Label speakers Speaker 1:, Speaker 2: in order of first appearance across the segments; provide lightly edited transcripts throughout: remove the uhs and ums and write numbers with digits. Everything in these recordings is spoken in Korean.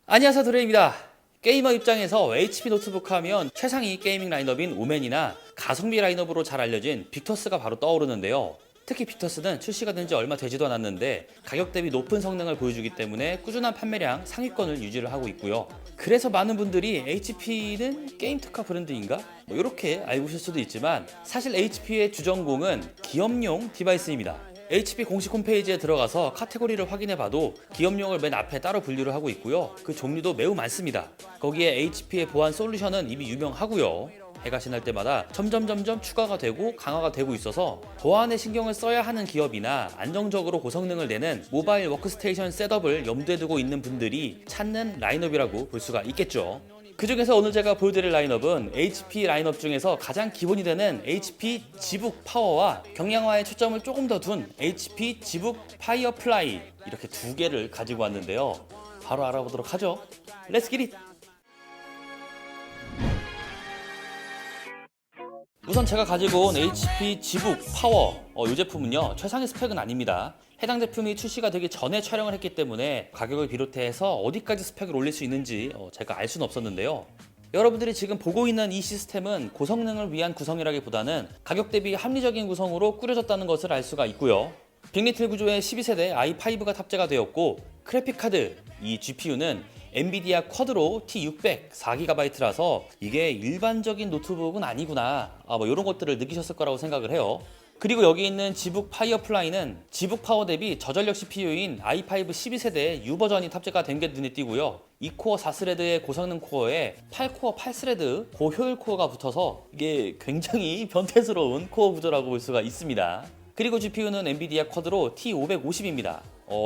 Speaker 1: 안녕하세요, 도레입니다. 게이머 입장에서 HP 노트북 하면 최상위 게이밍 라인업인 오멘이나 가성비 라인업으로 잘 알려진 빅터스가 바로 떠오르는데요. 특히 빅터스는 출시가 된 지 얼마 되지도 않았는데 가격 대비 높은 성능을 보여주기 때문에 꾸준한 판매량 상위권을 유지를 하고 있고요. 그래서 많은 분들이 HP는 게임 특화 브랜드인가? 이렇게 알고 있을 수도 있지만 사실 HP의 주전공은 기업용 디바이스입니다. HP 공식 홈페이지에 들어가서 카테고리를 확인해봐도 기업용을 맨 앞에 따로 분류를 하고 있고요. 그 종류도 매우 많습니다. 거기에 HP의 보안 솔루션은 이미 유명하고요. 해가 지날 때마다 점점 추가가 되고 강화가 되고 있어서 보안에 신경을 써야 하는 기업이나 안정적으로 고성능을 내는 모바일 워크스테이션 셋업을 염두에 두고 있는 분들이 찾는 라인업이라고 볼 수가 있겠죠. 그 중에서 오늘 제가 보여드릴 라인업은 HP 라인업 중에서 가장 기본이 되는 HP 지북 파워와 경량화에 초점을 조금 더 둔 HP 지북 파이어플라이, 이렇게 두 개를 가지고 왔는데요. 바로 알아보도록 하죠. 렛츠 기릿! 우선 제가 가지고 온 HP 지북 파워, 이 제품은요 최상의 스펙은 아닙니다. 해당 제품이 출시가 되기 전에 촬영을 했기 때문에 가격을 비롯해서 어디까지 스펙을 올릴 수 있는지 제가 알 수는 없었는데요. 여러분들이 지금 보고 있는 이 시스템은 고성능을 위한 구성이라기보다는 가격 대비 합리적인 구성으로 꾸려졌다는 것을 알 수가 있고요. 빅리틀 구조의 12세대 i5가 탑재가 되었고, 그래픽카드, 이 GPU는 엔비디아 쿼드로 T600 4GB라서 이게 일반적인 노트북은 아니구나, 이런 것들을 느끼셨을 거라고 생각을 해요. 그리고 여기 있는 지북 파이어플라이는 지북 파워 대비 저전력 CPU인 i5 12세대 U 버전이 탑재가 된 게 눈에 띄고요. 2코어 4스레드의 고성능 코어에 8코어 8스레드 고효율 코어가 붙어서 이게 굉장히 변태스러운 코어 구조라고 볼 수가 있습니다. 그리고 GPU는 엔비디아 쿼드로 T550입니다.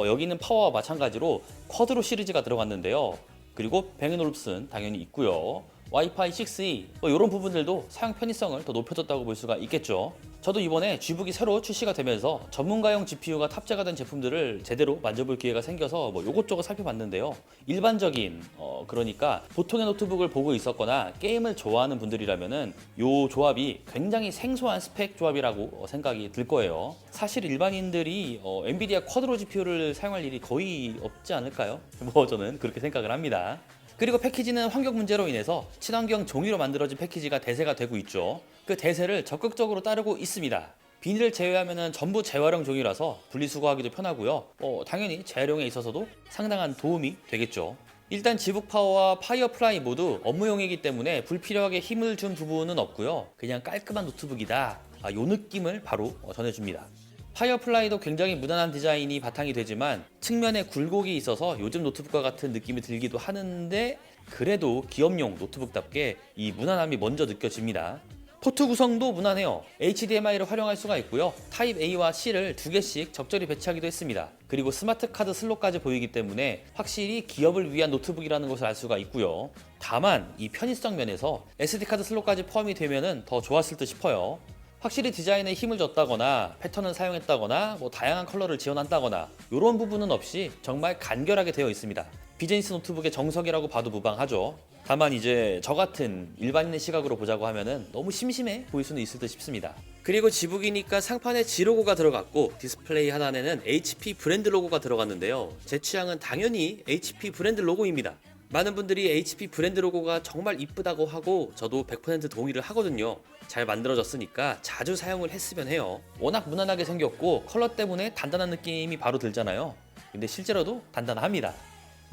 Speaker 1: 여기 있는 파워와 마찬가지로 쿼드로 시리즈가 들어갔는데요. 그리고 뱅앤올룹슨 당연히 있고요. 와이파이 6E 이런 부분들도 사용 편의성을 더 높여줬다고 볼 수가 있겠죠. 저도 이번에 G북이 새로 출시가 되면서 전문가용 GPU가 탑재가 된 제품들을 제대로 만져볼 기회가 생겨서 요것저것 살펴봤는데요. 일반적인 그러니까 보통의 노트북을 보고 있었거나 게임을 좋아하는 분들이라면은 이 조합이 굉장히 생소한 스펙 조합이라고 생각이 들 거예요. 사실 일반인들이 엔비디아 쿼드로 GPU를 사용할 일이 거의 없지 않을까요? 저는 그렇게 생각을 합니다. 그리고 패키지는 환경 문제로 인해서 친환경 종이로 만들어진 패키지가 대세가 되고 있죠. 그 대세를 적극적으로 따르고 있습니다. 비닐을 제외하면 전부 재활용 종이라서 분리수거하기도 편하고요. 당연히 재활용에 있어서도 상당한 도움이 되겠죠. 일단 지북 파워와 파이어플라이 모두 업무용이기 때문에 불필요하게 힘을 준 부분은 없고요. 그냥 깔끔한 노트북이다, 요 느낌을 바로 전해줍니다. 파이어플라이도 굉장히 무난한 디자인이 바탕이 되지만 측면에 굴곡이 있어서 요즘 노트북과 같은 느낌이 들기도 하는데, 그래도 기업용 노트북답게 이 무난함이 먼저 느껴집니다. 포트 구성도 무난해요. HDMI를 활용할 수가 있고요. 타입 A와 C를 두 개씩 적절히 배치하기도 했습니다. 그리고 스마트 카드 슬롯까지 보이기 때문에 확실히 기업을 위한 노트북이라는 것을 알 수가 있고요. 다만 이 편의성 면에서 SD카드 슬롯까지 포함이 되면 더 좋았을 듯 싶어요. 확실히 디자인에 힘을 줬다거나 패턴을 사용했다거나 다양한 컬러를 지원한다거나 이런 부분은 없이 정말 간결하게 되어 있습니다. 비즈니스 노트북의 정석이라고 봐도 무방하죠. 다만 이제 저 같은 일반인의 시각으로 보자고 하면은 너무 심심해 보일 수는 있을 듯 싶습니다. 그리고 지북이니까 상판에 G 로고가 들어갔고 디스플레이 하단에는 HP 브랜드 로고가 들어갔는데요. 제 취향은 당연히 HP 브랜드 로고입니다. 많은 분들이 HP 브랜드 로고가 정말 이쁘다고 하고 저도 100% 동의를 하거든요. 잘 만들어졌으니까 자주 사용을 했으면 해요. 워낙 무난하게 생겼고 컬러 때문에 단단한 느낌이 바로 들잖아요. 근데 실제로도 단단합니다.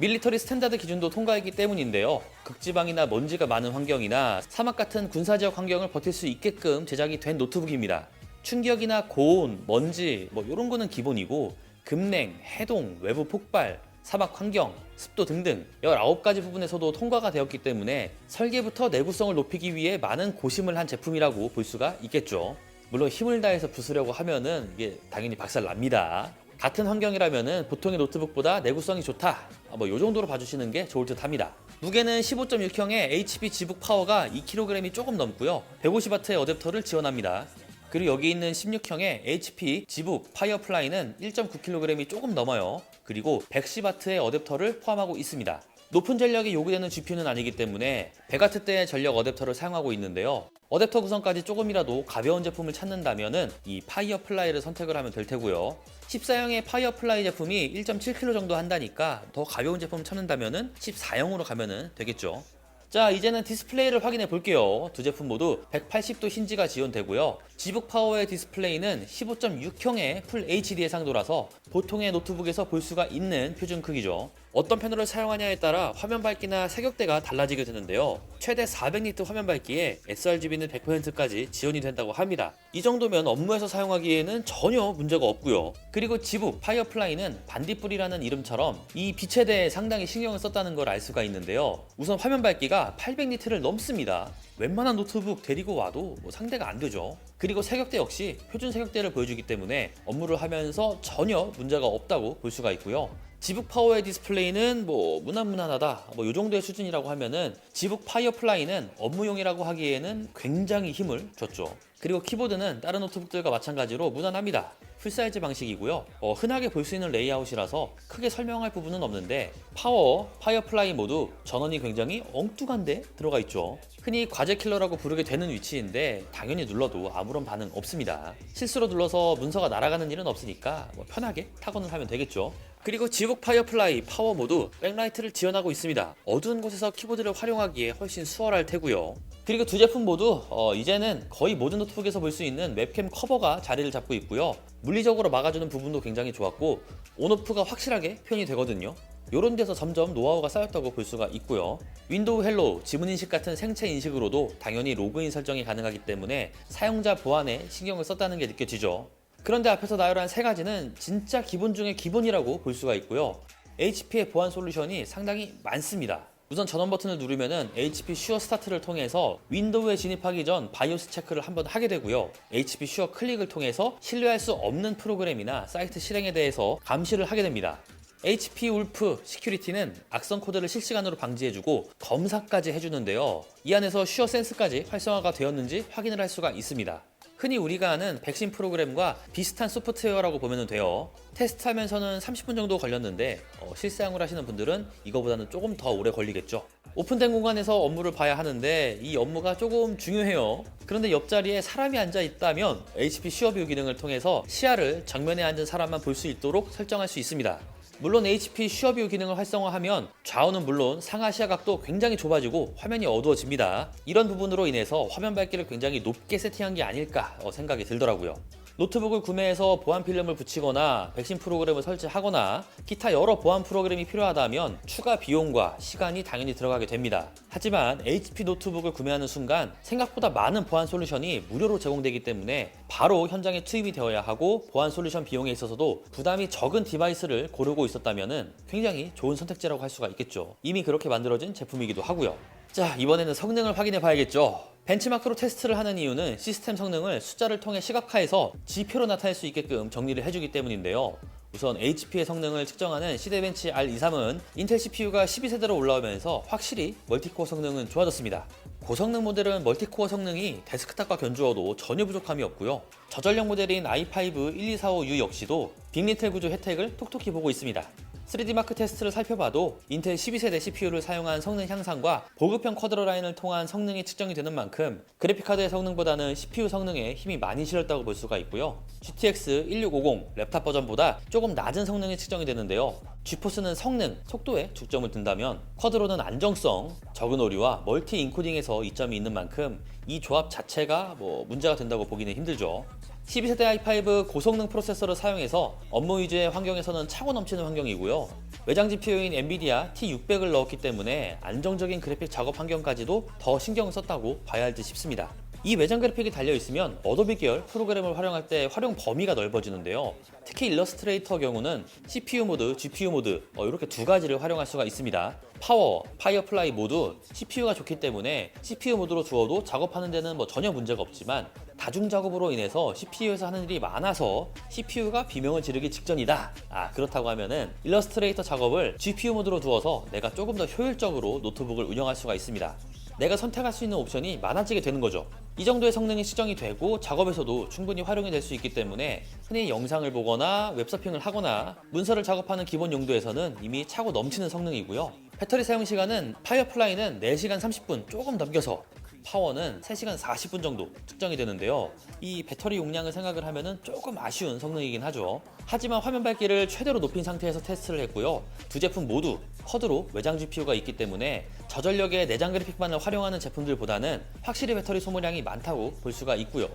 Speaker 1: 밀리터리 스탠다드 기준도 통과했기 때문인데요. 극지방이나 먼지가 많은 환경이나 사막 같은 군사지역 환경을 버틸 수 있게끔 제작이 된 노트북입니다. 충격이나 고온, 먼지 이런 거는 기본이고, 급냉, 해동, 외부 폭발, 사막 환경, 습도 등등 19가지 부분에서도 통과가 되었기 때문에 설계부터 내구성을 높이기 위해 많은 고심을 한 제품이라고 볼 수가 있겠죠. 물론 힘을 다해서 부수려고 하면은 이게 당연히 박살납니다. 같은 환경이라면은 보통의 노트북보다 내구성이 좋다, 요 정도로 봐주시는 게 좋을 듯 합니다. 무게는 15.6형의 HP 지북 파워가 2kg이 조금 넘고요. 150W의 어댑터를 지원합니다. 그리고 여기 있는 16형의 HP 지북 파이어플라이는 1.9kg이 조금 넘어요. 그리고 110W의 어댑터를 포함하고 있습니다. 높은 전력이 요구되는 GPU는 아니기 때문에 100W대의 전력 어댑터를 사용하고 있는데요. 어댑터 구성까지 조금이라도 가벼운 제품을 찾는다면은 이 파이어플라이를 선택을 하면 될 테고요. 14형의 파이어플라이 제품이 1.7kg 정도 한다니까 더 가벼운 제품 찾는다면은 14형으로 가면은 되겠죠. 자, 이제는 디스플레이를 확인해 볼게요. 두 제품 모두 180도 힌지가 지원되고요. 지북 파워의 디스플레이는 15.6형의 풀 HD 해상도라서 보통의 노트북에서 볼 수가 있는 표준 크기죠. 어떤 패널을 사용하냐에 따라 화면 밝기나 사격대가 달라지게 되는데요. 최대 400니트 화면 밝기에 sRGB는 100%까지 지원이 된다고 합니다. 이 정도면 업무에서 사용하기에는 전혀 문제가 없고요. 그리고 지북 파이어플라이는 반딧불이라는 이름처럼 이 빛에 대해 상당히 신경을 썼다는 걸 알 수가 있는데요. 우선 화면 밝기가 800니트를 넘습니다. 웬만한 노트북 데리고 와도 상대가 안 되죠. 그리고 사격대 역시 표준 사격대를 보여주기 때문에 업무를 하면서 전혀 문제가 없다고 볼 수가 있고요. 지북 파워의 디스플레이는 무난무난하다 요 정도의 수준이라고 하면은 지북 파이어플라이는 업무용이라고 하기에는 굉장히 힘을 줬죠. 그리고 키보드는 다른 노트북들과 마찬가지로 무난합니다. 풀사이즈 방식이고요. 흔하게 볼 수 있는 레이아웃이라서 크게 설명할 부분은 없는데 파워, 파이어플라이 모두 전원이 굉장히 엉뚱한데 들어가 있죠. 흔히 과제 킬러라고 부르게 되는 위치인데 당연히 눌러도 아무런 반응 없습니다. 실수로 눌러서 문서가 날아가는 일은 없으니까 편하게 타건을 하면 되겠죠. 그리고 지북 파이어플라이 파워 모두 백라이트를 지원하고 있습니다. 어두운 곳에서 키보드를 활용하기에 훨씬 수월할 테고요. 그리고 두 제품 모두 이제는 거의 모든 노트북에서 볼 수 있는 웹캠 커버가 자리를 잡고 있고요. 물리적으로 막아주는 부분도 굉장히 좋았고 온오프가 확실하게 표현이 되거든요. 이런 데서 점점 노하우가 쌓였다고 볼 수가 있고요. 윈도우 헬로우, 지문인식 같은 생체 인식으로도 당연히 로그인 설정이 가능하기 때문에 사용자 보안에 신경을 썼다는 게 느껴지죠. 그런데 앞에서 나열한 세 가지는 진짜 기본 중에 기본이라고 볼 수가 있고요. HP의 보안 솔루션이 상당히 많습니다. 우선 전원 버튼을 누르면은 HP 슈어 스타트를 통해서 윈도우에 진입하기 전 바이오스 체크를 한번 하게 되고요. HP 슈어 클릭을 통해서 신뢰할 수 없는 프로그램이나 사이트 실행에 대해서 감시를 하게 됩니다. HP 울프 시큐리티는 악성 코드를 실시간으로 방지해주고 검사까지 해주는데요. 이 안에서 슈어 센스까지 활성화가 되었는지 확인을 할 수가 있습니다. 흔히 우리가 아는 백신 프로그램과 비슷한 소프트웨어라고 보면 돼요. 테스트하면서는 30분 정도 걸렸는데 실사용을 하시는 분들은 이거보다는 조금 더 오래 걸리겠죠. 오픈된 공간에서 업무를 봐야 하는데 이 업무가 조금 중요해요. 그런데 옆자리에 사람이 앉아 있다면 HP 슈어뷰 기능을 통해서 시야를 정면에 앉은 사람만 볼 수 있도록 설정할 수 있습니다. 물론 HP 슈어뷰 기능을 활성화하면 좌우는 물론 상하 시야각도 굉장히 좁아지고 화면이 어두워집니다. 이런 부분으로 인해서 화면 밝기를 굉장히 높게 세팅한 게 아닐까 생각이 들더라고요. 노트북을 구매해서 보안 필름을 붙이거나 백신 프로그램을 설치하거나 기타 여러 보안 프로그램이 필요하다면 추가 비용과 시간이 당연히 들어가게 됩니다. 하지만 HP 노트북을 구매하는 순간 생각보다 많은 보안 솔루션이 무료로 제공되기 때문에 바로 현장에 투입이 되어야 하고 보안 솔루션 비용에 있어서도 부담이 적은 디바이스를 고르고 있었다면 굉장히 좋은 선택지라고 할 수가 있겠죠. 이미 그렇게 만들어진 제품이기도 하고요. 자, 이번에는 성능을 확인해 봐야겠죠. 벤치마크로 테스트를 하는 이유는 시스템 성능을 숫자를 통해 시각화해서 지표로 나타낼 수 있게끔 정리를 해주기 때문인데요. 우선 HP의 성능을 측정하는 시대벤치 R23은 인텔 CPU가 12세대로 올라오면서 확실히 멀티코어 성능은 좋아졌습니다. 고성능 모델은 멀티코어 성능이 데스크탑과 견주어도 전혀 부족함이 없고요. 저전력 모델인 i5 1245U 역시도 빅리틀 구조 혜택을 톡톡히 보고 있습니다. 3D 마크 테스트를 살펴봐도 인텔 12세대 CPU를 사용한 성능 향상과 보급형 쿼드로 라인을 통한 성능이 측정이 되는 만큼 그래픽카드의 성능보다는 CPU 성능에 힘이 많이 실렸다고 볼 수가 있고요. GTX 1650 랩탑 버전보다 조금 낮은 성능이 측정이 되는데요. 지포스는 성능, 속도에 중점을 둔다면 쿼드로는 안정성, 적은 오류와 멀티 인코딩에서 이점이 있는 만큼 이 조합 자체가 문제가 된다고 보기는 힘들죠. 12세대 i5 고성능 프로세서를 사용해서 업무 위주의 환경에서는 차고 넘치는 환경이고요. 외장 GPU인 엔비디아 T600을 넣었기 때문에 안정적인 그래픽 작업 환경까지도 더 신경을 썼다고 봐야 할 듯 싶습니다. 이 외장 그래픽이 달려있으면 어도비 계열 프로그램을 활용할 때 활용 범위가 넓어지는데요. 특히 일러스트레이터 경우는 CPU 모드, GPU 모드 이렇게 두 가지를 활용할 수가 있습니다. 파워, 파이어플라이 모두 CPU가 좋기 때문에 CPU 모드로 두어도 작업하는 데는 전혀 문제가 없지만 다중 작업으로 인해서 CPU에서 하는 일이 많아서 CPU가 비명을 지르기 직전이다. 그렇다고 하면은 일러스트레이터 작업을 GPU 모드로 두어서 내가 조금 더 효율적으로 노트북을 운영할 수가 있습니다. 내가 선택할 수 있는 옵션이 많아지게 되는 거죠. 이 정도의 성능이 측정이 되고 작업에서도 충분히 활용이 될 수 있기 때문에 흔히 영상을 보거나 웹서핑을 하거나 문서를 작업하는 기본 용도에서는 이미 차고 넘치는 성능이고요. 배터리 사용 시간은 파이어플라이는 4시간 30분 조금 넘겨서, 파워는 3시간 40분 정도 측정이 되는데요. 이 배터리 용량을 생각을 하면은 조금 아쉬운 성능이긴 하죠. 하지만 화면 밝기를 최대로 높인 상태에서 테스트를 했고요. 두 제품 모두 쿼드로 외장 GPU가 있기 때문에 저전력의 내장 그래픽만을 활용하는 제품들보다는 확실히 배터리 소모량이 많다고 볼 수가 있고요.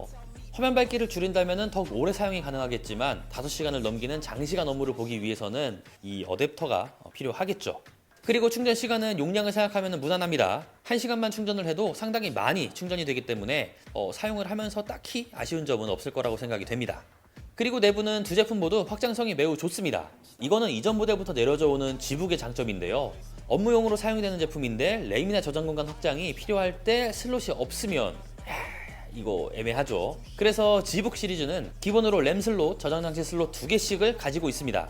Speaker 1: 화면 밝기를 줄인다면 더욱 오래 사용이 가능하겠지만 5시간을 넘기는 장시간 업무를 보기 위해서는 이 어댑터가 필요하겠죠. 그리고 충전 시간은 용량을 생각하면 무난합니다. 1시간만 충전을 해도 상당히 많이 충전이 되기 때문에 사용을 하면서 딱히 아쉬운 점은 없을 거라고 생각이 됩니다. 그리고 내부는 두 제품 모두 확장성이 매우 좋습니다. 이거는 이전 모델부터 내려져 오는 지북의 장점인데요. 업무용으로 사용되는 제품인데 램이나 저장 공간 확장이 필요할 때 슬롯이 없으면 이거 애매하죠. 그래서 지북 시리즈는 기본으로 램 슬롯, 저장 장치 슬롯 2개씩을 가지고 있습니다.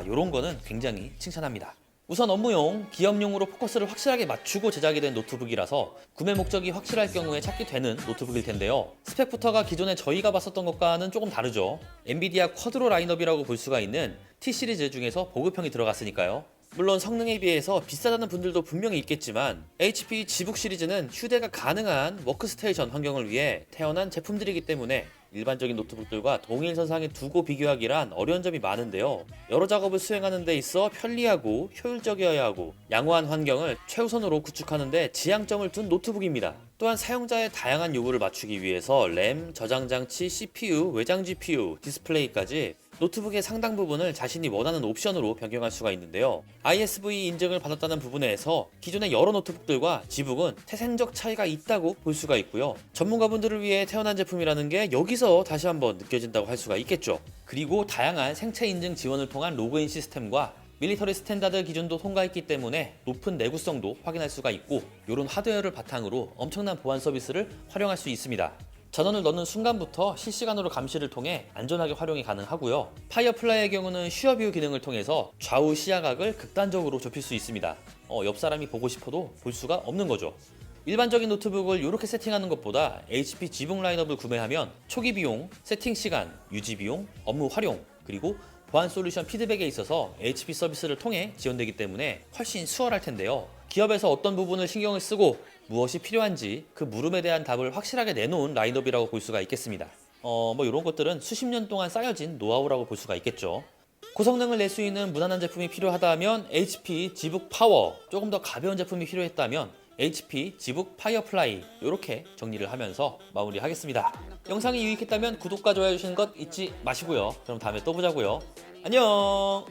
Speaker 1: 요런 거는 굉장히 칭찬합니다. 우선 업무용, 기업용으로 포커스를 확실하게 맞추고 제작이 된 노트북이라서 구매 목적이 확실할 경우에 찾게 되는 노트북일 텐데요. 스펙부터가 기존에 저희가 봤었던 것과는 조금 다르죠. 엔비디아 쿼드로 라인업이라고 볼 수가 있는 T 시리즈 중에서 보급형이 들어갔으니까요. 물론 성능에 비해서 비싸다는 분들도 분명히 있겠지만 HP 지북 시리즈는 휴대가 가능한 워크스테이션 환경을 위해 태어난 제품들이기 때문에 일반적인 노트북들과 동일선상에 두고 비교하기란 어려운 점이 많은데요. 여러 작업을 수행하는 데 있어 편리하고 효율적이어야 하고 양호한 환경을 최우선으로 구축하는 데 지향점을 둔 노트북입니다. 또한 사용자의 다양한 요구를 맞추기 위해서 램, 저장장치, CPU, 외장 GPU, 디스플레이까지 노트북의 상당 부분을 자신이 원하는 옵션으로 변경할 수가 있는데요. ISV 인증을 받았다는 부분에서 기존의 여러 노트북들과 지북은 태생적 차이가 있다고 볼 수가 있고요. 전문가분들을 위해 태어난 제품이라는 게 여기서 다시 한번 느껴진다고 할 수가 있겠죠. 그리고 다양한 생체 인증 지원을 통한 로그인 시스템과 밀리터리 스탠다드 기준도 통과했기 때문에 높은 내구성도 확인할 수가 있고, 이런 하드웨어를 바탕으로 엄청난 보안 서비스를 활용할 수 있습니다. 전원을 넣는 순간부터 실시간으로 감시를 통해 안전하게 활용이 가능하고요. 파이어플라이의 경우는 슈어뷰 기능을 통해서 좌우 시야각을 극단적으로 좁힐 수 있습니다. 옆 사람이 보고 싶어도 볼 수가 없는 거죠. 일반적인 노트북을 이렇게 세팅하는 것보다 HP 지북 라인업을 구매하면 초기 비용, 세팅 시간, 유지 비용, 업무 활용, 그리고 보안 솔루션 피드백에 있어서 HP 서비스를 통해 지원되기 때문에 훨씬 수월할 텐데요. 기업에서 어떤 부분을 신경을 쓰고 무엇이 필요한지 그 물음에 대한 답을 확실하게 내놓은 라인업이라고 볼 수가 있겠습니다. 이런 것들은 수십 년 동안 쌓여진 노하우라고 볼 수가 있겠죠. 고성능을 낼 수 있는 무난한 제품이 필요하다면 HP 지북 파워, 조금 더 가벼운 제품이 필요했다면 HP 지북 파이어플라이, 이렇게 정리를 하면서 마무리하겠습니다. 영상이 유익했다면 구독과 좋아요 해주시는 것 잊지 마시고요. 그럼 다음에 또 보자고요. 안녕.